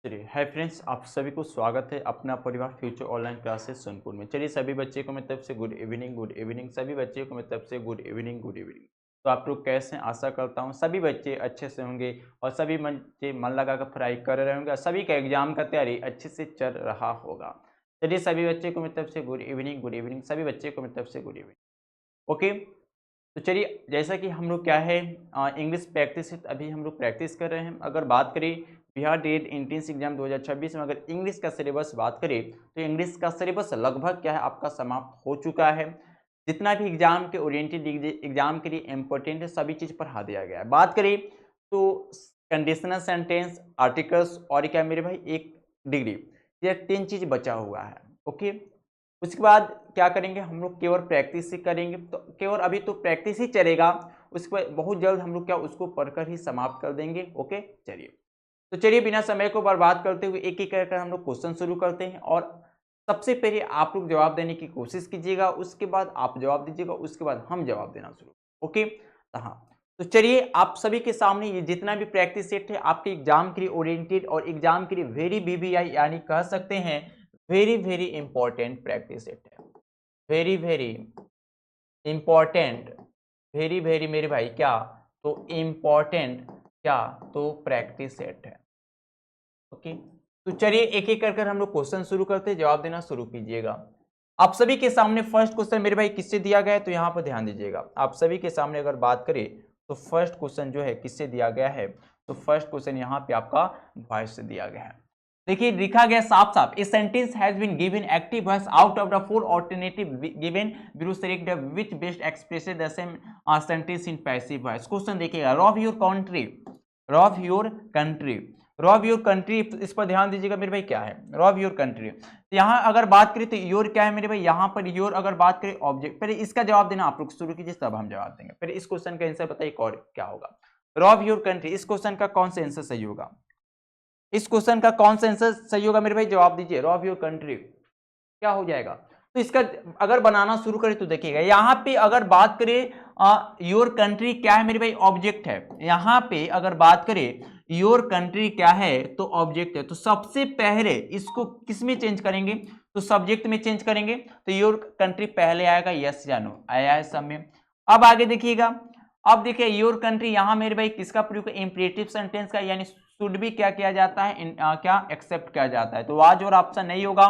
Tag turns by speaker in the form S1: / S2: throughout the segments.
S1: चलिए hi friends, आप सभी को स्वागत है अपना परिवार फ्यूचर ऑनलाइन क्लासेस सोनपुर में। चलिए सभी बच्चे को मेरी तरफ से गुड इवनिंग सभी बच्चे को मेरी तरफ से गुड इवनिंग। तो आप लोग कैसे हैं? आशा करता हूं सभी बच्चे अच्छे से होंगे और सभी बच्चे मन लगा कर पढ़ाई कर रहे होंगे और सभी का एग्जाम का तैयारी अच्छे से चल रहा होगा। चलिए सभी बच्चे को मेरी तरफ से गुड इवनिंग सभी बच्चे को मेरी तरफ से गुड इवनिंग। ओके, तो चलिए जैसा कि हम लोग क्या है इंग्लिश प्रैक्टिस है, अभी हम लोग प्रैक्टिस कर रहे हैं। अगर बात करें बिहार डेट एंट्रेंस एग्जाम 2026 में अगर इंग्लिश का सिलेबस बात करें तो इंग्लिश का सिलेबस लगभग क्या है आपका समाप्त हो चुका है। जितना भी एग्जाम के ओरिएंटेड एग्जाम के लिए इम्पोर्टेंट है सभी चीज़ पढ़ा दिया गया है। बात करें तो कंडीशनल सेंटेंस, आर्टिकल्स और क्या मेरे भाई एक डिग्री, ये 3 चीज़ बचा हुआ है। ओके, उसके बाद क्या करेंगे हम लोग केवल प्रैक्टिस ही करेंगे, तो केवल अभी तो प्रैक्टिस ही चलेगा। उसके बाद बहुत जल्द हम लोग क्या उसको पढ़कर ही समाप्त कर देंगे। ओके, चलिए तो चलिए बिना समय को बर्बाद करते हुए एक एक करके हम लोग क्वेश्चन शुरू करते हैं और सबसे पहले आप लोग जवाब देने की कोशिश कीजिएगा, उसके बाद आप जवाब दीजिएगा, उसके बाद हम जवाब देना शुरू। ओके, तो हाँ, तो चलिए आप सभी के सामने ये जितना भी प्रैक्टिस सेट है आपके एग्जाम के लिए ओरिएंटेड और एग्जाम के लिए वेरी वीवीआई यानी कह सकते हैं very very important practice set है। Very very important, very very मेरे भाई क्या तो इम्पॉर्टेंट क्या तो प्रैक्टिस सेट है। ओके, तो चलिए एक एक कर हम लोग क्वेश्चन शुरू करते हैं, जवाब देना शुरू कीजिएगा। आप सभी के सामने फर्स्ट क्वेश्चन मेरे भाई किससे दिया गया है तो यहाँ पर ध्यान दीजिएगा। आप सभी के सामने अगर बात करें तो फर्स्ट क्वेश्चन जो है किससे दिया गया है, तो फर्स्ट क्वेश्चन यहाँ पे आपका वॉइस से दिया गया है। देखिए लिखा गया साफ साफ, a sentence has been given active voice out of the four alternative given below select the which best expresses the same sentence in passive voice. Question देखिएगा, rob your country, rob your country, rob your country, इस पर ध्यान दीजिएगा मेरे भाई क्या है Rob your country. तो यहाँ अगर बात करें तो योर क्या है मेरे भाई, यहाँ पर योर अगर बात करें ऑब्जेक्ट, पहले इसका जवाब देना आप लोग शुरू कीजिए तब हम जवाब देंगे। फिर इस क्वेश्चन का आंसर बताइए और क्या होगा। रॉब योर कंट्री, इस क्वेश्चन का कौन सा आंसर सही होगा, इस क्वेश्चन का कौन सा आंसर सही होगा मेरे भाई, जवाब दीजिए। रॉब योर कंट्री क्या हो जाएगा, तो इसका अगर बनाना शुरू करें तो देखिएगा यहाँ पे अगर बात करें योर कंट्री क्या है मेरे भाई, ऑब्जेक्ट है। यहाँ पे अगर बात करें योर कंट्री क्या है तो ऑब्जेक्ट है, तो सबसे पहले इसको किस में चेंज करेंगे तो सब्जेक्ट में चेंज करेंगे। तो योर कंट्री पहले आएगा, यस या नो आया है सब में। अब आगे देखिएगा, अब देखिए योर कंट्री यहाँ मेरे भाई किसका प्रयोग, इंपरेटिव सेंटेंस का, यानी शुड भी क्या किया जाता है क्या एक्सेप्ट किया जाता है। तो वाज और ऑप्शन नहीं होगा,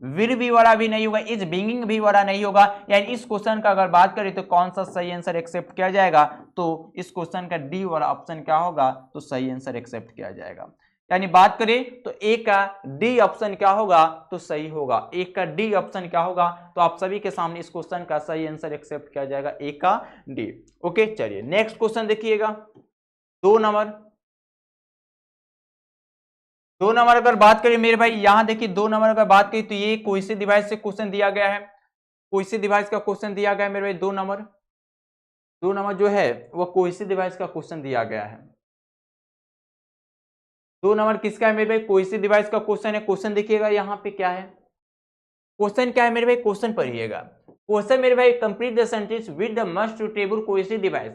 S1: विल भी वाला भी नहीं होगा, इज बिंगिंग भी वाला नहीं होगा। यानी इस क्वेश्चन का अगर बात करें तो कौन सा सही आंसर एक्सेप्ट किया जाएगा, तो इस क्वेश्चन का डी वाला ऑप्शन क्या होगा तो सही आंसर एक्सेप्ट किया जाएगा। यानी बात करें तो ए का डी ऑप्शन क्या होगा तो सही होगा, ए का डी ऑप्शन क्या होगा, तो आप सभी के सामने इस क्वेश्चन का सही आंसर एक्सेप्ट किया जाएगा ए का डी। ओके, चलिए नेक्स्ट क्वेश्चन देखिएगा, 2 नंबर। 2 नंबर अगर बात करें मेरे भाई, यहां देखिए 2 नंबर अगर बात करें तो ये कोई डिवाइस से क्वेश्चन दिया गया है, कोई डिवाइस का क्वेश्चन दिया गया है मेरे भाई। 2 नंबर, 2 नंबर जो है वो कोई डिवाइस का क्वेश्चन दिया गया है। 2 नंबर किसका है मेरे भाई, कोई डिवाइस का क्वेश्चन है। क्वेश्चन देखिएगा यहाँ पे क्या है, क्वेश्चन क्या है मेरे भाई, क्वेश्चन पढ़िएगा। क्वेश्चन मेरे भाई, complete the sentence with the must suitable cohesive device,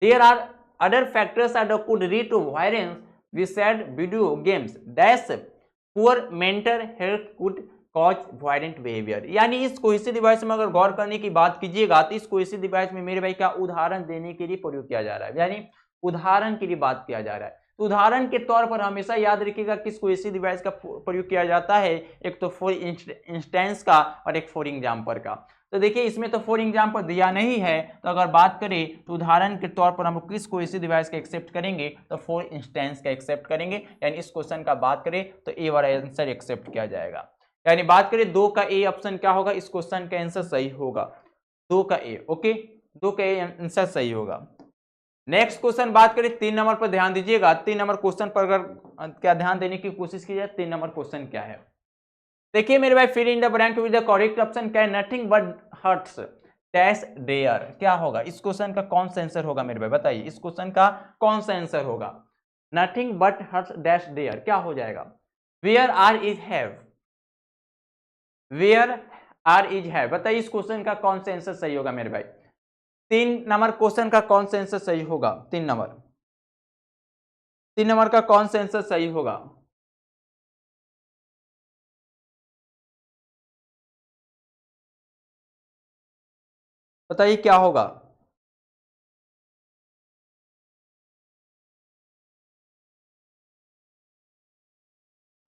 S1: there are other factors are could lead to violence we said video games dash poor mental health could cause violent behaviour. यानी इस cohesive device में अगर गौर करने की बात कीजिएगा तो इस कोहेसिव डिवाइस में मेरे भाई क्या उदाहरण देने के लिए प्रयोग किया जा रहा है, यानी उदाहरण के लिए बात किया जा रहा है। तो उदाहरण के तौर पर हमेशा याद रखिएगा किस कोहेसिव डिवाइस का प्रयोग किया जाता है, एक तो फॉर इंस्टेंस का और एक फॉर एग्जाम्पल का। तो देखिए इसमें तो फॉर एग्जाम्पल दिया नहीं है, तो अगर बात करें तो उदाहरण के तौर पर हम लोग किस कोहेसिव डिवाइस का एक्सेप्ट करेंगे तो फॉर इंस्टेंस का एक्सेप्ट करेंगे। यानी इस क्वेश्चन का बात करें तो ए वाला आंसर एक्सेप्ट किया जाएगा। यानी बात करें 2 का ए ऑप्शन क्या होगा, इस क्वेश्चन का आंसर सही होगा 2 का ए। ओके, 2 का ए आंसर सही होगा। नेक्स्ट क्वेश्चन बात करें 3 नंबर पर, ध्यान दीजिएगा। 3 नंबर क्वेश्चन पर अगर क्या ध्यान देने की कोशिश की जाए, 3 नंबर क्वेश्चन क्या है देखिए मेरे भाई, fill in the blank with the correct option क्या है, nothing but hurts dash dare क्या होगा। इस क्वेश्चन का कौन सा आंसर होगा मेरे भाई, बताइए इस क्वेश्चन का कौन सा आंसर होगा। Nothing but hurts dash dare क्या हो जाएगा, where are is have, where are is have, बताइए इस क्वेश्चन का कौन सा आंसर सही होगा मेरे भाई। 3 नंबर क्वेश्चन का कौन सा आंसर सही होगा, 3 नंबर, 3 नंबर का कौन सा आंसर सही होगा। बताइए क्या होगा।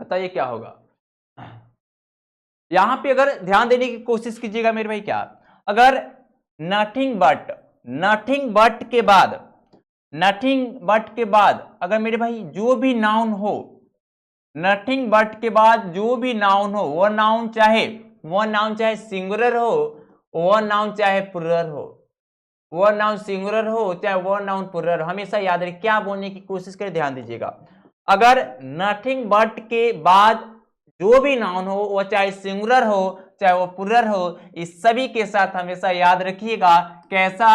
S1: बताइए क्या होगा। यहां पे अगर ध्यान देने की कोशिश कीजिएगा मेरे भाई, क्या अगर नथिंग बट, नथिंग बट के बाद, नथिंग बट के बाद अगर मेरे भाई जो भी नाउन हो, नथिंग बट के बाद जो भी नाउन हो, वह नाउन चाहे सिंगुलर हो, वह नाउन चाहे प्लुरल हो, वह नाउन सिंगुलर हो चाहे वह नाउन प्लुरल हो, हमेशा याद रखिए, क्या बोलने की कोशिश करें, ध्यान दीजिएगा। अगर नथिंग बट के बाद जो भी नाउन हो, वह चाहे सिंगुलर हो चाहे वो प्लुरल हो, इस सभी के साथ हमेशा याद रखिएगा कैसा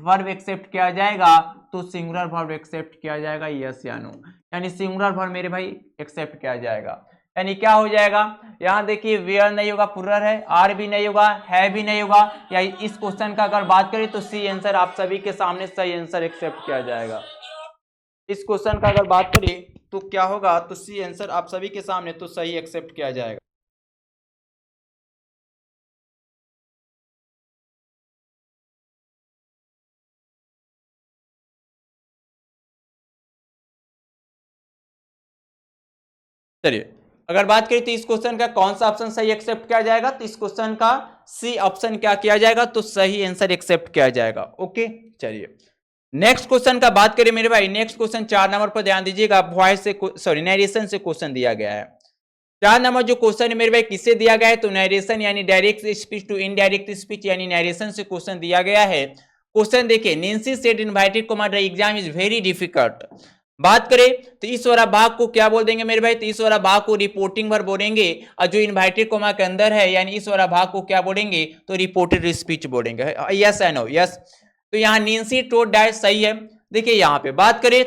S1: वर्ब एक्सेप्ट किया जाएगा, तो सिंगुलर वर्ब एक्सेप्ट किया जाएगा, यस या नो, यानी सिंगुलर वर्ब मेरे भाई एक्सेप्ट किया जाएगा। यानी क्या हो जाएगा, यहां देखिए वेयर नहीं होगा, प्लुरल है, आर भी नहीं होगा, है भी नहीं होगा, या इस क्वेश्चन का अगर बात करें तो सी आंसर आप सभी के सामने सही आंसर एक्सेप्ट किया जाएगा। इस क्वेश्चन का अगर बात करें तो क्या होगा, तो सी आंसर आप सभी के सामने तो सही एक्सेप्ट किया जाएगा। चलिए अगर बात करें तो इस क्वेश्चन का कौन सा ऑप्शन सही एक्सेप्ट किया जाएगा, तो इस क्वेश्चन का सी ऑप्शन क्या किया जाएगा, तो सही आंसर एक्सेप्ट किया जाएगा। ओके चलिए नेक्स्ट क्वेश्चन का बात करें मेरे भाई, नेक्स्ट क्वेश्चन 4 नंबर पर ध्यान दीजिएगा, वॉइस से सॉरी नरेशन से क्वेश्चन दिया गया है। 4 नंबर जो क्वेश्चन है मेरे भाई किससे दिया गया है, तो नरेशन यानी direct speech to indirect speech यानी नरेशन से क्वेश्चन दिया गया है। क्वेश्चन देखिए, Nancy said invited commander exam is very difficult. बात करें तो इस वाला भाग को क्या बोल देंगे मेरे भाई, तो इस वाला भाग को रिपोर्टिंग भर बोलेंगे, और जो इनवाइटेड कोमा के अंदर है यानी इस वाला भाग को क्या बोलेंगे, तो रिपोर्टेड स्पीच बोलेंगे, यस आई नो यस। तो यहाँ नेंसी टोड दैट सही है। देखिए यहाँ पे बात करें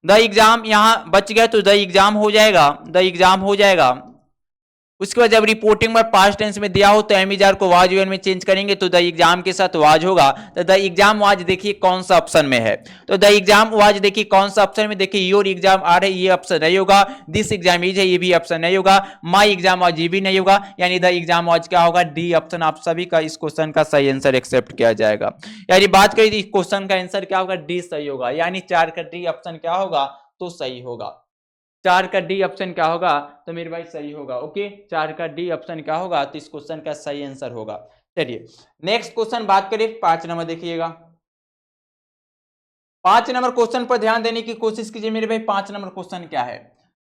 S1: द एग्जाम, यहाँ बच गया तो द एग्जाम हो जाएगा, द एग्जाम हो जाएगा। उसके बाद जब रिपोर्टिंग में पास्ट टेंस में दिया हो तो एमिजार को वाज यूएन में चेंज करेंगे, तो द एग्जाम के साथ वाज होगा, तो द एग्जाम वाज देखिए कौन सा ऑप्शन में है, तो द एग्जाम वाज देखिए कौन सा ऑप्शन में, देखिए योर एग्जाम आ रहा है ये ऑप्शन नहीं होगा, दिस एग्जाम इज है ये भी ऑप्शन नहीं होगा, माई एग्जाम वाज ये भी नहीं होगा, यानी द एग्जाम वाज क्या होगा, डी ऑप्शन आप सभी का इस क्वेश्चन का सही आंसर एक्सेप्ट किया जाएगा। यानी बात करें इस क्वेश्चन का आंसर क्या होगा, डी सही होगा, यानी 4 का डी ऑप्शन क्या होगा, तो सही होगा। 4 का डी ऑप्शन क्या होगा, तो मेरे भाई सही होगा। ओके 4 का डी ऑप्शन क्या होगा, तो इस क्वेश्चन का सही आंसर होगा। चलिए नेक्स्ट क्वेश्चन बात करें 5 नंबर, देखिएगा 5 नंबर क्वेश्चन पर ध्यान देने की कोशिश कीजिए मेरे भाई। 5 नंबर क्वेश्चन क्या है,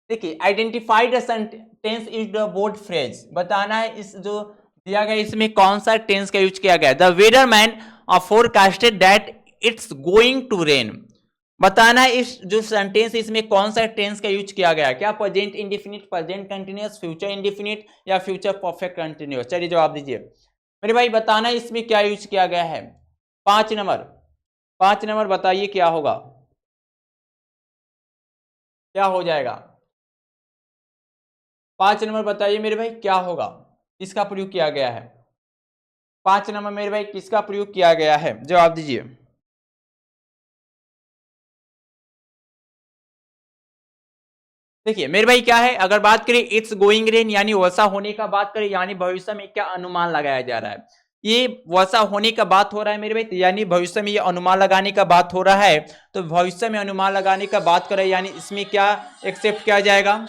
S1: देखिए identified tense is the bold phrase, बताना है इस जो दिया गया इसमें कौन सा टेंस का यूज किया गया, the weather man forecasted that it's going to rain, बताना है इस जो सेंटेंस इसमें कौन सा टेंस का यूज किया गया, क्या present indefinite, present continuous, future indefinite या फ्यूचर परफेक्ट कंटिन्यूअस, चलिए जवाब दीजिए मेरे भाई, बताना इसमें क्या यूज किया गया है। 5 नंबर, 5 नंबर बताइए क्या होगा, क्या हो जाएगा, 5 नंबर बताइए मेरे भाई क्या होगा, किसका प्रयोग किया गया है। 5 नंबर मेरे भाई किसका प्रयोग किया गया है, जवाब दीजिए। देखिए मेरे भाई क्या है, अगर बात करें इट्स गोइंग रेन यानी वर्षा होने का बात करें, यानी भविष्य में क्या अनुमान लगाया जा रहा है, ये वर्षा होने का बात हो रहा है मेरे भाई, यानी भविष्य में ये अनुमान लगाने का बात हो रहा है, तो भविष्य में अनुमान लगाने का बात करें यानी इसमें क्या एक्सेप्ट किया जाएगा।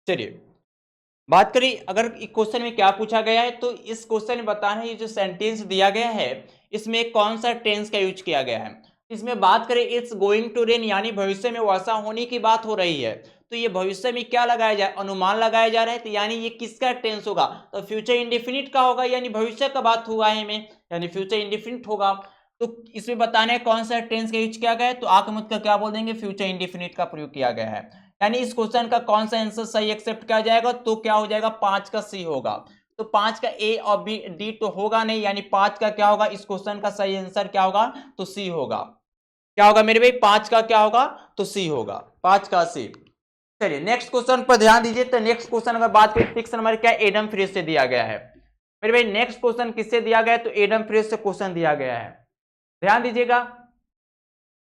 S1: चलिए बात करें अगर क्वेश्चन में क्या पूछा गया है, तो इस क्वेश्चन में बताना है ये जो सेंटेंस दिया गया है इसमें कौन सा टेंस का यूज किया गया है। इसमें बात करें इट्स गोइंग टू रेन यानी भविष्य में वर्षा होने की बात हो रही है, तो ये भविष्य में क्या लगाया जाए, अनुमान लगाया जा रहा है, तो यानी ये किसका टेंस होगा, तो फ्यूचर इंडेफिनिट का होगा, यानी भविष्य का बात हुआ है में, यानी फ्यूचर इंडेफिनिट होगा। तो इसमें बताना है कौन सा टेंस का यूज किया गया है, तो आकमुत का क्या बोल देंगे, फ्यूचर इंडेफिनिट का प्रयोग किया गया है। यानी इस क्वेश्चन का कौन सा आंसर सही एक्सेप्ट किया जाएगा, तो क्या हो जाएगा 5 का सी होगा। तो 5 का ए और बी डी तो होगा नहीं, यानी 5 का क्या होगा, इस क्वेश्चन का सही आंसर क्या होगा, तो सी होगा। क्या होगा मेरे भाई, 5 का क्या होगा, तो सी होगा, 5 का सी। चलिए नेक्स्ट क्वेश्चन पर ध्यान दीजिए। तो नेक्स्ट क्वेश्चन अगर बात करें 6 नंबर क्या एडम फ्रेस से दिया गया है। मेरे भाई नेक्स्ट क्वेश्चन किससे दिया गया है, तो एडम फ्रेस से क्वेश्चन दिया गया है, ध्यान दीजिएगा।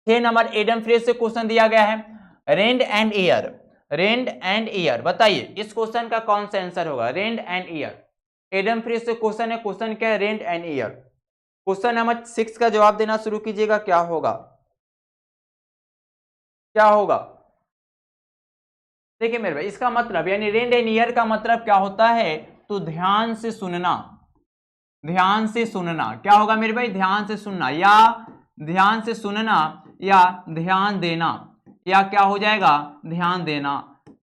S1: 6 नंबर एडम फ्रेस से क्वेश्चन दिया गया है, rend and year, rend and year, बताइए इस क्वेश्चन का कौन सा आंसर होगा, rend and year. Idiom phrase से क्वेश्चन है, क्वेश्चन क्या है, rend and year. Question number 6 का जवाब देना शुरू कीजिएगा, क्या होगा, क्या होगा। देखिए मेरे भाई इसका मतलब यानी रेंड एंड ईयर का मतलब क्या होता है, तो ध्यान से सुनना, ध्यान से सुनना, क्या होगा मेरे भाई, ध्यान से सुनना, या ध्यान से सुनना, या ध्यान देना, या क्या हो जाएगा, ध्यान देना।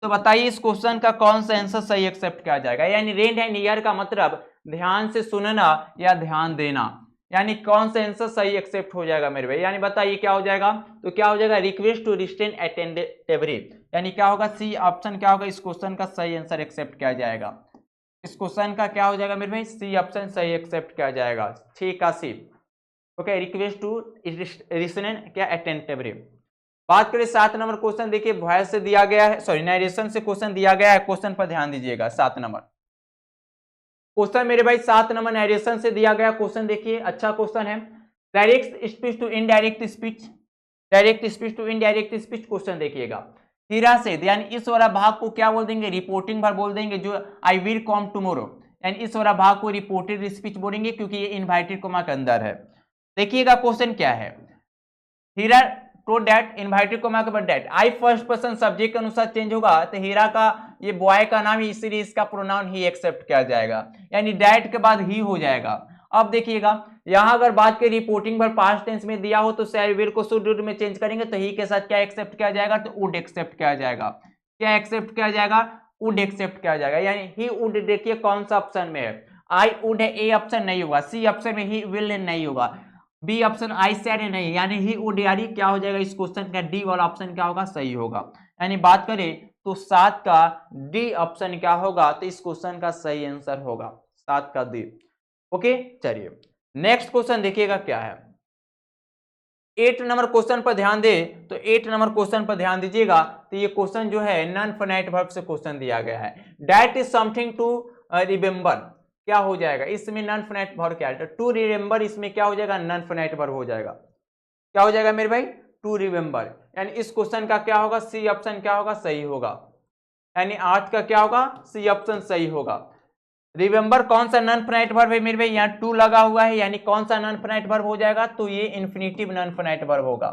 S1: तो बताइए इस क्वेश्चन का कौन सा आंसर सही एक्सेप्ट किया जाएगा, यानी रेंड एंड ईयर का मतलब ध्यान से सुनना या ध्यान देना, यानी कौन सा आंसर सही एक्सेप्ट हो जाएगा मेरे भाई, यानी बताइए क्या हो जाएगा, तो क्या हो जाएगा, रिक्वेस्ट टू रिस्टेन अटेंटिवली, यानी क्या होगा, सी ऑप्शन क्या होगा, इस क्वेश्चन का सही आंसर एक्सेप्ट किया जाएगा। इस क्वेश्चन का क्या हो जाएगा मेरे भाई, सी ऑप्शन सही एक्सेप्ट किया जाएगा, ठीक है सी। ओके, रिक्वेस्ट टू लिसन क्या अटेंटिवली। बात करें 7 नंबर क्वेश्चन, देखिए वॉइस से दिया गया है, सॉरी नरेशन से क्वेश्चन दिया गया है, क्वेश्चन पर ध्यान दीजिएगा। 7 नंबर क्वेश्चन मेरे भाई 7 नंबर नरेशन से दिया गया क्वेश्चन, देखिए अच्छा क्वेश्चन है, direct speech to indirect speech, direct speech to indirect speech question देखिएगा। हीरा से यानी इस वाला भाग को क्या बोल देंगे, रिपोर्टिंग भाग बोल देंगे, जो आई विल कम टुमारो, यानी इस वाला भाग को रिपोर्टेड स्पीच बोलेंगे क्योंकि ये इनवाइटेड कोमा के अंदर है। देखिएगा क्वेश्चन क्या है, हीरा टू डैट इनवाइटेड कोमा के बाद that, I first person subject के अनुसार चेंज होगा, तो हीरा का ये बॉय का नाम है इसलिए इसका प्रोनाउन ही एक्सेप्ट किया जाएगा, यानी डैट के बाद ही हो जाएगा। अब देखिएगा यहां अगर बात करें रिपोर्टिंग पर पास्ट टेंस में दिया हो तो शैल विल को शुड में चेंज करेंगे, तो ही के साथ क्या एक्सेप्ट किया जाएगा, तो वुड एक्सेप्ट किया जाएगा, क्या एक्सेप्ट किया जाएगा, वुड एक्सेप्ट किया जाएगा, यानी ही वुड देखिए कौन सा ऑप्शन में है, आई वुड है, ए ऑप्शन नहीं होगा, सी ऑप्शन में ही विल नहीं होगा, बी ऑप्शन आई सेड नहीं, यानी ही वुड यानी क्या हो जाएगा, इस क्वेश्चन का डी वाला ऑप्शन क्या होगा, सही होगा। यानी बात करें तो 7 का डी ऑप्शन क्या होगा, तो इस क्वेश्चन का सही आंसर होगा 7 का डी। ओके चलिए नेक्स्ट क्वेश्चन देखिएगा क्या है, 8 नंबर क्वेश्चन पर ध्यान दे, तो 8 नंबर क्वेश्चन पर ध्यान दीजिएगा। तो ये क्वेश्चन जो है नॉन फाइनाइट वर्ब से क्वेश्चन दिया गया है, that is something to remember, क्या हो जाएगा इसमें नॉन फाइनाइट वर्ब क्या है, टू रिमेंबर, इसमें क्या हो जाएगा, नॉन फाइनाइट वर्ब हो जाएगा, क्या हो जाएगा मेरे भाई, टू रिमेंबर, यानी इस क्वेश्चन का क्या होगा, सी ऑप्शन क्या होगा, सही होगा, यानी 8 का क्या होगा, सी ऑप्शन सही होगा। रिमेंबर कौन सा नॉन फाइनाइट वर्ब है मेरे भाई, यहाँ टू लगा हुआ है, यानी कौन सा नॉन फाइनाइट वर्ब हो जाएगा, तो ये इन्फिनिटिव नॉन फाइनाइट वर्ब होगा,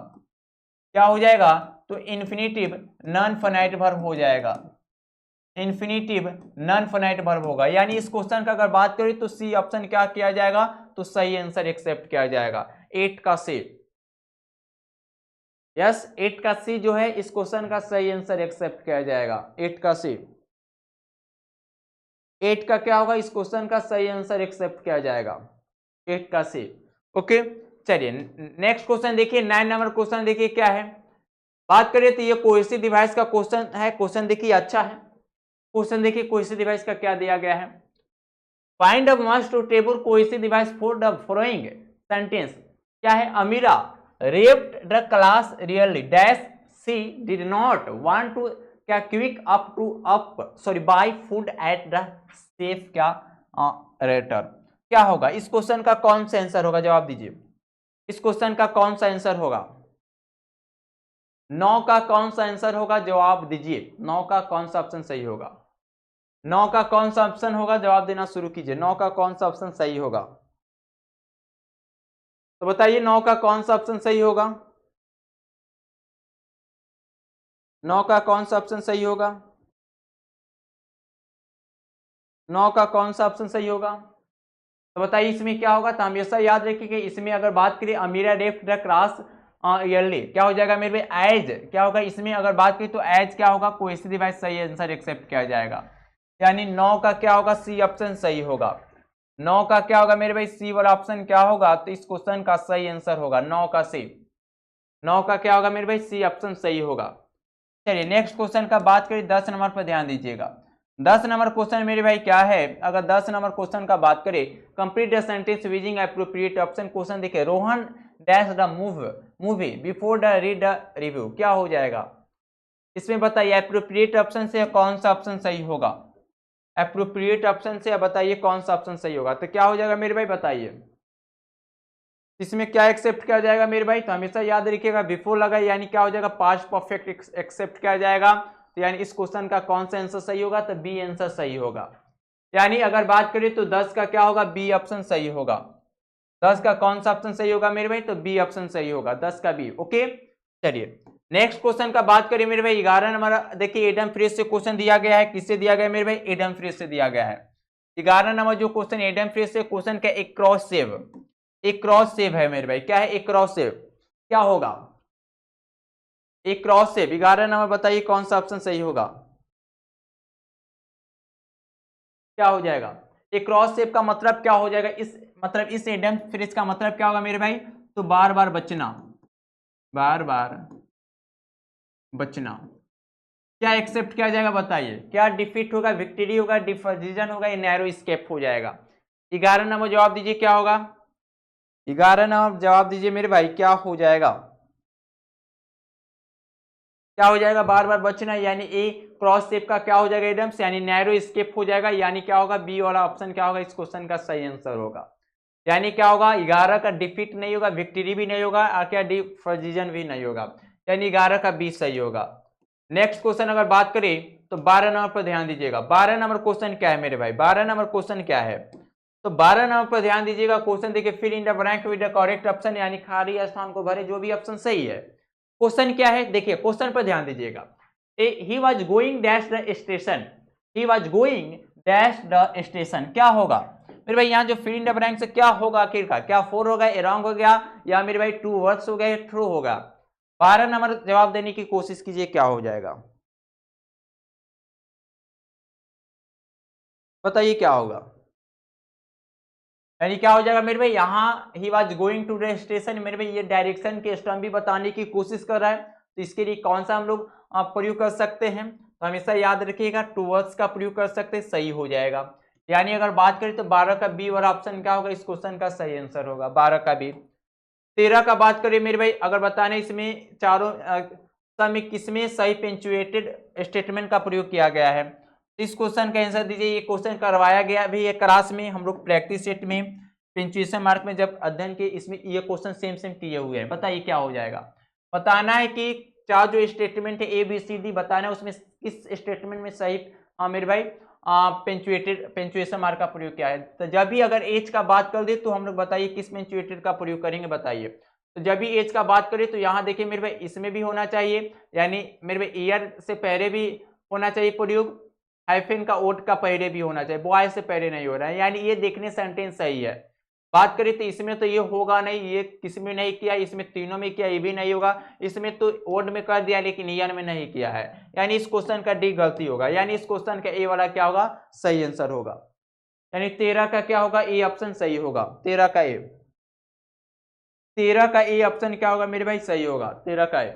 S1: क्या हो जाएगा, तो इन्फिनिटिव नॉन फाइनाइट वर्ब हो जाएगा, इन्फिनिटिव नॉन फाइनाइट वर्ब होगा, यानी इस क्वेश्चन का अगर बात करें तो सी ऑप्शन क्या किया जाएगा, तो सही आंसर एक्सेप्ट किया जाएगा, 8 का सी, यस 8 का सी जो है इस क्वेश्चन का सही आंसर एक्सेप्ट किया जाएगा, 8 का सी, 8 का क्या होगा, इस क्वेश्चन का सही आंसर एक्सेप्ट किया जाएगा, 8 का सी। ओके चलिए नेक्स्ट क्वेश्चन देखिए, 9 नंबर क्वेश्चन देखिए क्या है, बात करें तो ये कोहेसिव डिवाइस का क्वेश्चन है, क्वेश्चन देखिए अच्छा है, क्वेश्चन देखिए कोहेसिव डिवाइस का क्या दिया गया है, find a must table cohesive device for the following sentence, क्या है, Amira rapped the class really dash she did not want to क्या quick up to up sorry buy food at the safe क्या rater, क्या होगा इस question का कौन सा आंसर होगा, जवाब दीजिए इस क्वेश्चन का कौन सा आंसर होगा, 9 का कौन सा आंसर होगा, जवाब दीजिए 9 का कौन सा ऑप्शन सही होगा, 9 का कौन सा ऑप्शन होगा, जवाब देना शुरू कीजिए, 9 का कौन सा ऑप्शन सही होगा, तो बताइए 9 का कौन सा ऑप्शन सही होगा, 9 का कौन सा ऑप्शन सही होगा, 9 का कौन सा ऑप्शन सही होगा? तो बताइए इसमें क्या होगा। तो हमेशा याद रखिए कि इसमें अगर बात करें अमीरा लेफ्ट द क्लास ईयरली, क्या हो जाएगा मेरे भाई? एज क्या होगा इसमें अगर बात करें तो एज क्या होगा? कोइंसिडेंट बाय सही आंसर एक्सेप्ट किया जाएगा। यानी 9 का क्या होगा? सी ऑप्शन सही होगा। 9 का क्या होगा मेरे भाई? सी वाला ऑप्शन क्या होगा? तो इस क्वेश्चन का सही आंसर होगा 9 का सी। 9 का क्या होगा मेरे भाई? सी ऑप्शन सही होगा। चलिए नेक्स्ट क्वेश्चन का बात करें, 10 नंबर पर ध्यान दीजिएगा। 10 नंबर क्वेश्चन मेरे भाई क्या है? अगर 10 नंबर क्वेश्चन का बात करें, complete the sentence using appropriate option. Question देखिए, Rohan dash the movie before the read the review, क्या हो जाएगा इसमें बताइए? एप्रोप्रिएट ऑप्शन से कौन सा ऑप्शन सही होगा? एप्रोप्रिएट ऑप्शन से बताइए कौन सा ऑप्शन सही होगा। तो क्या हो जाएगा मेरे भाई बताइए, इसमें क्या एक्सेप्ट किया जाएगा मेरे भाई? तो हमेशा याद रखिएगा बिफोर लगा यानी क्या हो जाएगा? पास्ट परफेक्ट एक्सेप्ट किया जाएगा। तो यानी इस क्वेश्चन का कौन सा आंसर सही होगा? तो बी आंसर सही होगा। यानी अगर बात करें तो 10 का क्या होगा? बी ऑप्शन सही होगा। 10 का कौन सा ऑप्शन सही होगा मेरे भाई? तो बी ऑप्शन सही होगा, 10 का बी। ओके चलिए नेक्स्ट क्वेश्चन का बात करें मेरे भाई, 11 नंबर। देखिए एडम फ्रेश से क्वेश्चन दिया गया है। किससे दिया गया है मेरे भाई? एडम फ्रेश से दिया गया है। 11 नंबर जो क्वेश्चन एडम फ्रेश से क्वेश्चन का एक क्रॉस सेव, एक क्रॉस सेव है मेरे भाई। क्या है? एक क्रॉस सेव क्या होगा? एक क्रॉस सेव 11 नंबर बताइए कौन सा ऑप्शन सही होगा? क्या हो जाएगा? एक क्रॉस सेव का मतलब क्या हो जाएगा? इस मतलब इस एडम फ्रेश का मतलब क्या होगा मेरे भाई? तो बार बार बचना, बार बार बचना। क्या एक्सेप्ट किया जाएगा बताइए? क्या डिफीट होगा, विक्ट्री होगा, डिफर्जिजन होगा, या नैरो स्केप हो जाएगा? 11 नंबर जवाब दीजिए क्या होगा? 11 नंबर जवाब दीजिए मेरे भाई क्या हो जाएगा? क्या हो जाएगा? बार बार बचना यानी ए क्रॉस शेप का क्या हो जाएगा? एडम्स यानी नैरो स्केप हो जाएगा। यानी क्या होगा? बी वाला ऑप्शन क्या होगा? इस क्वेश्चन का सही आंसर होगा। यानी क्या होगा? 11 का डिफीट नहीं होगा, विक्ट्री भी नहीं होगा, और क्या डिफर्जिजन भी नहीं होगा। यानी 11 का बी सही होगा। नेक्स्ट क्वेश्चन अगर बात करें तो 12 नंबर पर ध्यान दीजिएगा। 12 नंबर क्वेश्चन क्या है मेरे भाई? 12 नंबर क्वेश्चन क्या है? तो 12 नंबर पर ध्यान दीजिएगा। क्वेश्चन देखिए, fill in the blank with the correct option, यानी खाली स्थान को भरे जो भी ऑप्शन सही है। क्वेश्चन क्या है? देखिए क्वेश्चन पर ध्यान दीजिएगा। He was going dash the station, he was going dash the station, क्या होगा मेरे भाई? यहाँ जो फिल इन द ब्लैंक से क्या होगा आखिरकार? क्या फोर होगा, रॉन्ग हो गया, या मेरे भाई टू वर्ड्स हो गया, ट्रू होगा? 12 नंबर जवाब देने की कोशिश कीजिए क्या हो जाएगा? बताइए क्या होगा? यानी क्या हो जाएगा मेरे भाई? यहाँ he was going to the station, मेरे भाई ये डायरेक्शन के स्टर्म भी बताने की कोशिश कर रहा है। तो इसके लिए कौन सा हम लोग प्रयोग कर सकते हैं? तो हमेशा याद रखिएगा टूवर्ड्स का प्रयोग कर सकते हैं, सही हो जाएगा। यानी अगर बात करें तो 12 का बी वाला ऑप्शन क्या होगा? इस क्वेश्चन का सही आंसर होगा 12 का बी। 13 का बात करें मेरे भाई, अगर बताने इसमें चारों सब में किसमें सही पेंचुएटेड स्टेटमेंट का प्रयोग किया गया है? इस क्वेश्चन का आंसर दीजिए। ये क्वेश्चन करवाया गया भी है क्लास में, हम लोग प्रैक्टिस सेट में पंचुएशन मार्क में जब अध्ययन के, इसमें ये क्वेश्चन सेम सेम किए हुए हैं। बताइए क्या हो जाएगा? बताना है कि चार जो स्टेटमेंट है ए बी सी डी, बताना है उसमें किस स्टेटमेंट में सही मेरे भाई पेंचुएशन मार्क का प्रयोग किया है। तो जब भी अगर एज का बात कर दे तो हम लोग बताइए किस पेंचुएटेड का प्रयोग करेंगे बताइए? तो जब भी एज का बात करें तो यहाँ देखिए मेरे भाई इसमें भी होना चाहिए, यानी मेरे भाई ईयर से पहले भी होना चाहिए प्रयोग, हाइफेन का ओट का पहले भी होना चाहिए, बॉय से पहले नहीं हो रहा है। यानी ये देखने सेंटेंस सही है। बात करें तो इसमें तो ये होगा नहीं, ये किसी में नहीं किया, इसमें तीनों में किया, ये भी नहीं होगा। इसमें तो ओड में कर दिया लेकिन ईयर में नहीं किया है, यानी इस क्वेश्चन का डी गलती होगा। यानी इस क्वेश्चन का ए वाला क्या होगा? सही आंसर होगा। यानी 13 का क्या होगा? ए ऑप्शन सही होगा। 13 का ए, 13 का ए ऑप्शन क्या होगा मेरे भाई? सही होगा 13 का ए,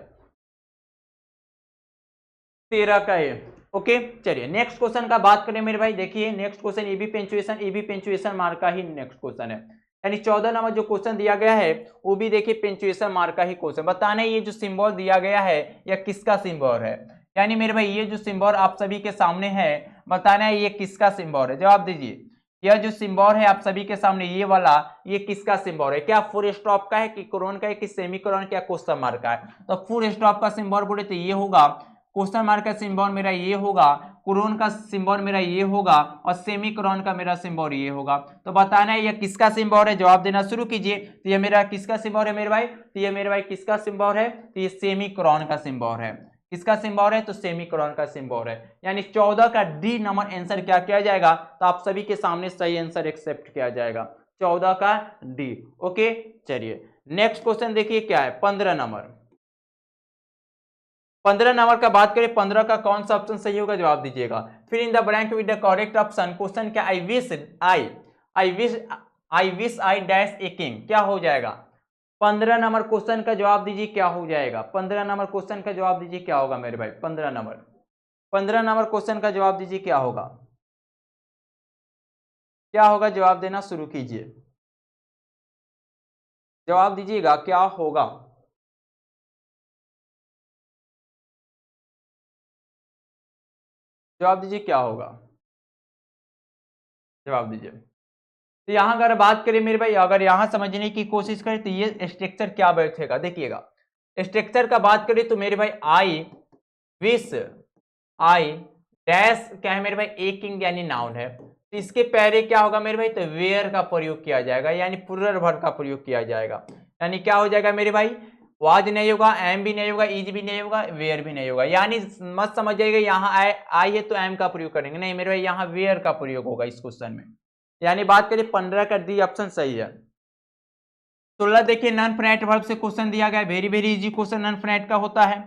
S1: 13 का ए। ओके चलिए नेक्स्ट क्वेश्चन का बात करें मेरे भाई। देखिए next question A B punctuation mark का ही नेक्स्ट क्वेश्चन है। यानी 14 नंबर जो क्वेश्चन दिया गया है वो भी देखिए पेंचुएशन मार्क का ही क्वेश्चन। बताना है ये जो सिंबल दिया गया है या किसका सिंबल है? यानी मेरे भाई ये जो सिंबल आप सभी के सामने है, बताना है ये किसका सिंबल है? जवाब दीजिए। यह जो सिंबल है आप सभी के सामने ये वाला, ये किसका सिंबल है? क्या फुल स्टॉप का है कि कोलन का है कि सेमीकोलन, क्या क्वेश्चन मार्क का है? तो फुल स्टॉप का सिंबल बोले तो ये होगा, क्वेश्चन मार्क का सिंबल मेरा ये होगा, कोलन का सिंबल मेरा ये होगा, और सेमीकोलन का मेरा सिंबल ये होगा। तो बताना है ये किसका सिंबल है? जवाब देना शुरू कीजिए। तो ये मेरा किसका सिंबल है मेरे भाई? तो ये मेरे भाई किसका सिंबल है? तो ये सेमीकोलन का सिंबल है। किसका सिंबल है, तो सेमीकोलन का सिंबल है। यानी 14 का डी नंबर आंसर क्या किया जाएगा, तो आप सभी के सामने सही आंसर एक्सेप्ट किया जाएगा, 14 का डी। ओके, चलिए नेक्स्ट क्वेश्चन देखिए क्या है, 15 नंबर। 15 नंबर का बात करें, 15 का कौन सा ऑप्शन सही होगा, जवाब दीजिएगा। फिर in the blank with the correct option. Question क्या, I wish I dash a king, क्या हो जाएगा। 15 नंबर क्वेश्चन का जवाब दीजिए क्या हो जाएगा, 15 नंबर क्वेश्चन का जवाब दीजिए क्या होगा मेरे भाई, 15 नंबर क्वेश्चन का जवाब दीजिए क्या होगा, क्या होगा, जवाब देना शुरू कीजिए, जवाब दीजिएगा क्या होगा, जवाब दीजिए क्या होगा, जवाब दीजिए। तो यहां अगर बात करें मेरे भाई, अगर यहां समझने की कोशिश करें तो ये स्ट्रक्चर क्या बैठेगा, देखिएगा स्ट्रक्चर का बात करें तो मेरे भाई आई विश आई डैश क्या है मेरे भाई, ए किंग यानी नाउन है, तो इसके पहले क्या होगा मेरे भाई, तो वेयर का प्रयोग किया जाएगा, यानी प्लूरल वर्ब का प्रयोग किया जाएगा। यानी क्या हो जाएगा मेरे भाई, वाज नहीं होगा, एम भी नहीं होगा, इज भी नहीं होगा, वेयर भी नहीं होगा। यानी मत समझिएगा यहाँ आई है तो एम का प्रयोग करेंगे, नहीं मेरे भाई यहाँ वेयर का प्रयोग होगा इस क्वेश्चन में। यानी बात करें 15 का डी ऑप्शन सही है। 16 देखिए नॉन फाइनाइट वर्ब से क्वेश्चन दिया गया है, very very easy question non finite का होता है।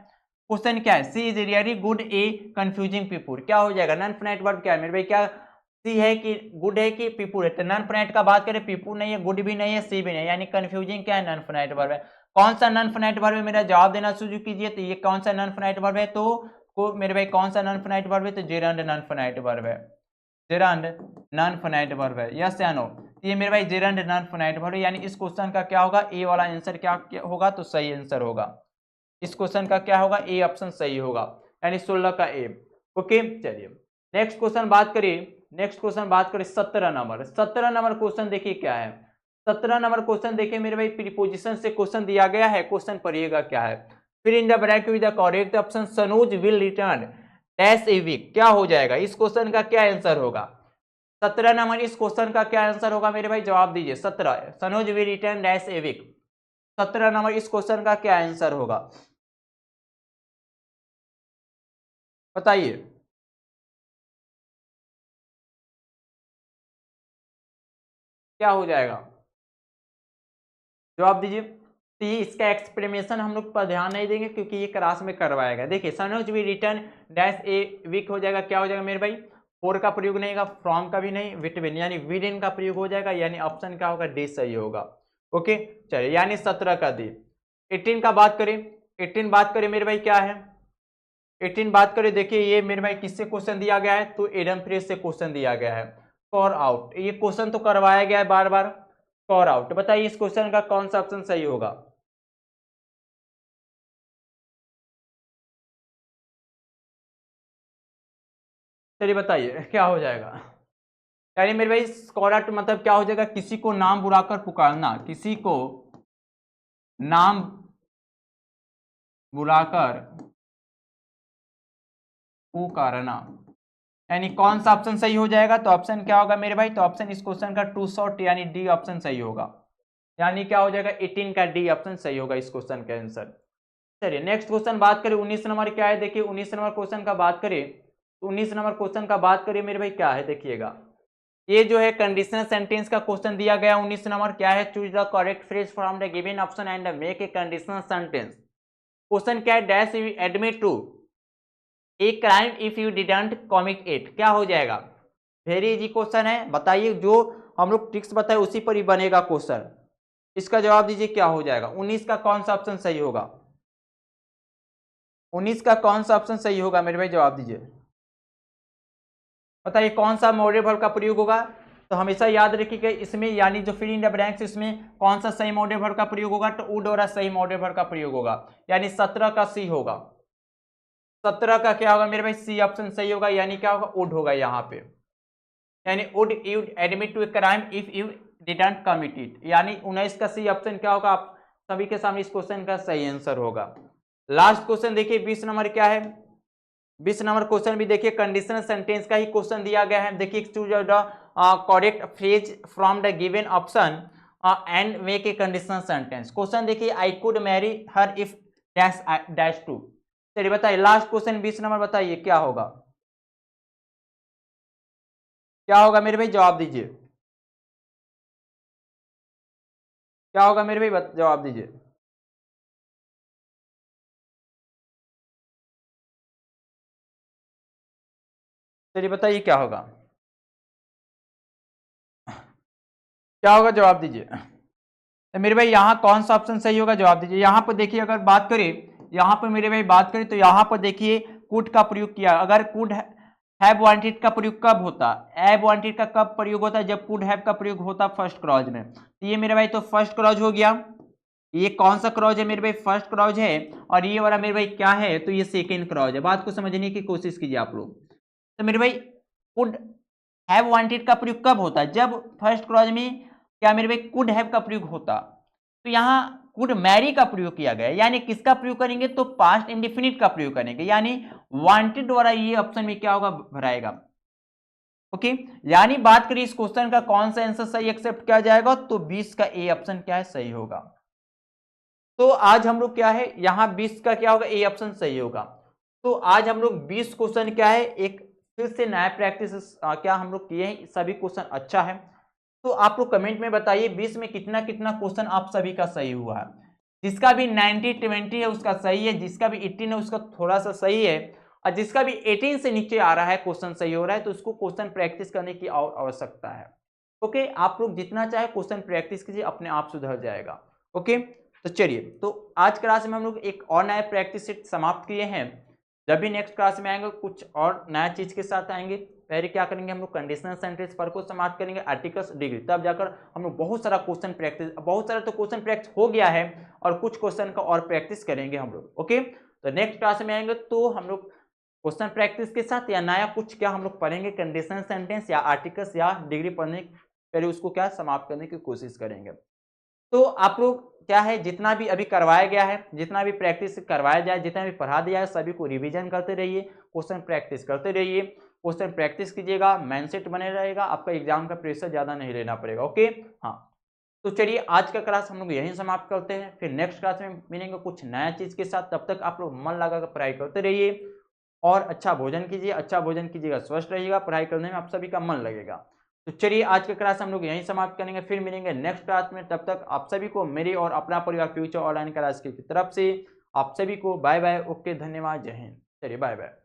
S1: क्वेश्चन क्या है, she is really good a confusing people, क्या हो जाएगा, नॉन फाइनाइट वर्ब क्या है मेरे भाई, क्या सी है कि गुड है कि पीपुल है, तो नॉन फाइनाइट का बात करें पीपुल नहीं है, गुड भी नहीं है, सी भी नहीं है, यानी कंफ्यूजिंग क्या है, नॉन फाइनाइट वर्ब है। कौन सा नॉन फाइनाइट वर्ब है, मेरा जवाब देना शुरू कीजिए। तो ये कौन सा नॉन फाइनाइट वर्ब है, तो को मेरे भाई कौन सा नॉन फाइनाइट वर्ब है, तो जेरंड नॉन फाइनाइट वर्ब है, जेरंड नॉन फाइनाइट वर्ब है, यस या नो। ये मेरे भाई जेरंड नॉन फाइनाइट वर्ब है, यानी इस क्वेश्चन का क्या होगा, ए वाला आंसर क्या होगा, तो सही आंसर होगा इस क्वेश्चन का, क्या होगा, ए ऑप्शन सही होगा, यानी 16 का ए। ओके, चलिए नेक्स्ट क्वेश्चन बात करिए, नेक्स्ट क्वेश्चन बात करें 17 नंबर। 17 नंबर क्वेश्चन देखिए क्या है, 17 नंबर क्वेश्चन देखिए मेरे भाई, प्रीपोजिशन से क्वेश्चन दिया गया है, क्वेश्चन पढ़िएगा क्या है। Fill in the bracket with the correct option, Sanoj will return dash a week, क्या हो जाएगा, इस क्वेश्चन का क्या आंसर होगा। 17 नंबर इस क्वेश्चन का क्या आंसर होगा मेरे भाई, जवाब दीजिए। 17 Sanoj will return dash a week, 17 number इस क्वेश्चन का क्या आंसर होगा, बताइए, क्या हो जाएगा, जवाब दीजिए। तो ये इसका एक्सप्लेनेशन हम लोग पर ध्यान नहीं देंगे क्योंकि ये क्लास में करवाएगा। देखिए सनोज भी रिटर्न डैश ए वीक हो जाएगा, क्या हो जाएगा मेरे भाई, फोर का प्रयोग नहीं होगा, फ्रॉम का भी नहीं, विटविन यानी विद इन का प्रयोग हो जाएगा, यानी ऑप्शन क्या होगा, डी सही होगा। ओके, चलिए यानी 17 का दी। 18 का बात करें, 18 बात करें मेरे भाई क्या है, 18 बात करें, देखिए ये मेरे भाई किससे क्वेश्चन दिया गया है, तो एडम फ्रेश से क्वेश्चन दिया गया है। कॉर आउट, ये क्वेश्चन तो करवाया गया है बार बार, कॉर आउट, बताइए इस क्वेश्चन का कौन सा ऑप्शन सही होगा, चलिए बताइए क्या हो जाएगा। यानी मेरे भाई कॉल आउट मतलब क्या हो जाएगा, किसी को नाम बुलाकर पुकारना, किसी को नाम बुलाकर पुकारना, यानी कौन सा ऑप्शन सही हो जाएगा, तो ऑप्शन क्या होगा मेरे भाई, तो ऑप्शन इस क्वेश्चन का टू शॉर्ट यानी डी ऑप्शन सही होगा, यानी क्या हो जाएगा 18 का डी ऑप्शन सही होगा इस क्वेश्चन का आंसर। चलिए नेक्स्ट क्वेश्चन बात करें, 19 नंबर क्या है, देखिए 19 नंबर क्वेश्चन का बात करें, 19 नंबर क्वेश्चन का बात करिए मेरे भाई क्या है, देखिएगा ये जो है कंडीशनल सेंटेंस का क्वेश्चन दिया गया 19 नंबर, क्या है, choose the correct phrase from the given option and make a conditional sentence. Question क्या है, dash you admit to a crime if you didn't commit it, क्या हो जाएगा, वेरी इजी क्वेश्चन है, बताइए जो हम लोग ट्रिक्स बताए उसी पर ही बनेगा क्वेश्चन, इसका जवाब दीजिए क्या हो जाएगा। 19 का कौन सा ऑप्शन सही होगा, 19 का कौन सा ऑप्शन सही होगा मेरे भाई, जवाब दीजिए, बताइए कौन सा मॉडल वर्ब का प्रयोग होगा। तो हमेशा याद रखिएगा इसमें, यानी जो फिल इन द ब्लैंक्स इसमें कौन सा सही मॉडल वर्ब का प्रयोग होगा, तो वुड और सही मॉडल वर्ब का प्रयोग होगा, यानी 17 का सी होगा, 17 का क्या होगा मेरे भाई, सी ऑप्शन सही होगा, यानी क्या होगा, वुड होगा यहाँ पे, यानी would you admit to a crime if you didn't commit it, यानी 19 का सी ऑप्शन क्या होगा, आप सभी के सामने इस क्वेश्चन का सही आंसर होगा। लास्ट क्वेश्चन देखिए 20 नंबर क्या है, 20 नंबर क्वेश्चन भी देखिए कंडीशनल सेंटेंस का ही क्वेश्चन दिया गया है, देखिए choose the correct phrase from the given option and make a conditional sentence. Question देखिए I could marry her if dash dash to, चलिए बताइए लास्ट क्वेश्चन 20 नंबर, बताइए क्या होगा, क्या होगा मेरे भाई, जवाब दीजिए, क्या होगा मेरे भाई, जवाब दीजिए। चलिए बताइए क्या होगा, क्या होगा, जवाब दीजिए। तो मेरे भाई यहाँ कौन सा ऑप्शन सही होगा, जवाब दीजिए। यहाँ पर देखिए अगर बात करें, यहाँ पर मेरे भाई बात करें तो यहाँ पर देखिए कुड का प्रयोग किया। अगर कुड हैव वांटेड का प्रयोग कब होता, हैव वांटेड का कब प्रयोग होता है, जब कुड हैव का प्रयोग होता फर्स्ट क्लॉज में। तो ये मेरे भाई तो फर्स्ट क्लॉज हो गया। ये कौन सा क्लॉज है मेरे भाई, फर्स्ट क्लॉज है। और ये वाला मेरे भाई क्या है, तो ये सेकेंड क्लॉज है। बात को समझने की कोशिश कीजिए आप लोग। तो मेरे भाई कुड हैव वांटेड का प्रयोग कब होता है, जब फर्स्ट क्लॉज में क्या मेरे भाई कुड हैव का प्रयोग होता। तो यहाँ कुड मैरी का प्रयोग किया गया, यानी किसका प्रयोग करेंगे, तो पास्ट इंडेफिनिट का प्रयोग करेंगे, यानी वांटेड द्वारा ये ऑप्शन में क्या होगा, भराएगा। ओके, यानी बात करें इस क्वेश्चन का कौन सा आंसर सही एक्सेप्ट किया जाएगा, तो 20 का ए ऑप्शन क्या है, सही होगा। तो आज हम लोग क्या है, यहाँ 20 का क्या होगा, ए ऑप्शन सही होगा। तो आज हम लोग 20 क्वेश्चन क्या है, एक फिर से नया प्रैक्टिस क्या हम लोग किए हैं, सभी क्वेश्चन अच्छा है। तो आप लोग कमेंट में बताइए 20 में कितना कितना क्वेश्चन आप सभी का सही हुआ है। जिसका भी 90-20 है उसका सही है, जिसका भी 18 है उसका थोड़ा सा सही है, और जिसका भी 18 से नीचे आ रहा है क्वेश्चन सही हो रहा है, तो उसको क्वेश्चन प्रैक्टिस करने की आवश्यकता है। ओके, आप लोग जितना चाहे क्वेश्चन प्रैक्टिस कीजिए, अपने आप सुधर जाएगा। ओके, तो चलिए, तो आज क्लास में हम लोग एक और नया प्रैक्टिस सेट समाप्त किए हैं। जब भी नेक्स्ट क्लास में आएंगे कुछ और नया चीज के साथ आएंगे। पहले क्या करेंगे हम लोग, कंडीशनल सेंटेंस पर को समाप्त करेंगे, आर्टिकल्स, डिग्री, तब जाकर हम लोग बहुत सारा क्वेश्चन प्रैक्टिस, बहुत सारा तो क्वेश्चन प्रैक्टिस हो गया है, और कुछ क्वेश्चन का और प्रैक्टिस करेंगे हम लोग। ओके, तो नेक्स्ट क्लास में आएंगे तो हम लोग क्वेश्चन प्रैक्टिस के साथ या नया कुछ क्या हम लोग पढ़ेंगे, कंडीशनल सेंटेंस या आर्टिकल्स या डिग्री पढ़ने पहले उसको क्या समाप्त करने की कोशिश करेंगे। तो आप लोग क्या है, जितना भी अभी करवाया गया है, जितना भी प्रैक्टिस करवाया जाए, जितना भी पढ़ा दिया है, सभी को रिवीजन करते रहिए, क्वेश्चन प्रैक्टिस करते रहिए। क्वेश्चन प्रैक्टिस कीजिएगा, माइंडसेट बने रहेगा, आपका एग्जाम का प्रेशर ज्यादा नहीं लेना पड़ेगा। ओके, हाँ, तो चलिए आज का क्लास हम लोग यहीं समाप्त करते हैं, फिर नेक्स्ट क्लास में मिलेंगे कुछ नया चीज के साथ। तब तक आप लोग मन लगाकर पढ़ाई करते रहिए और अच्छा भोजन कीजिए, अच्छा भोजन कीजिएगा, स्वस्थ रहिएगा, पढ़ाई करने में आप सभी का मन लगेगा। तो चलिए आज का क्लास हम लोग यहीं समाप्त करेंगे, फिर मिलेंगे नेक्स्ट क्लास में। तब तक आप सभी को मेरी और अपना परिवार फ्यूचर ऑनलाइन क्लास की तरफ से आप सभी को बाय बाय, ओके, धन्यवाद, जय हिंद, चलिए बाय बाय।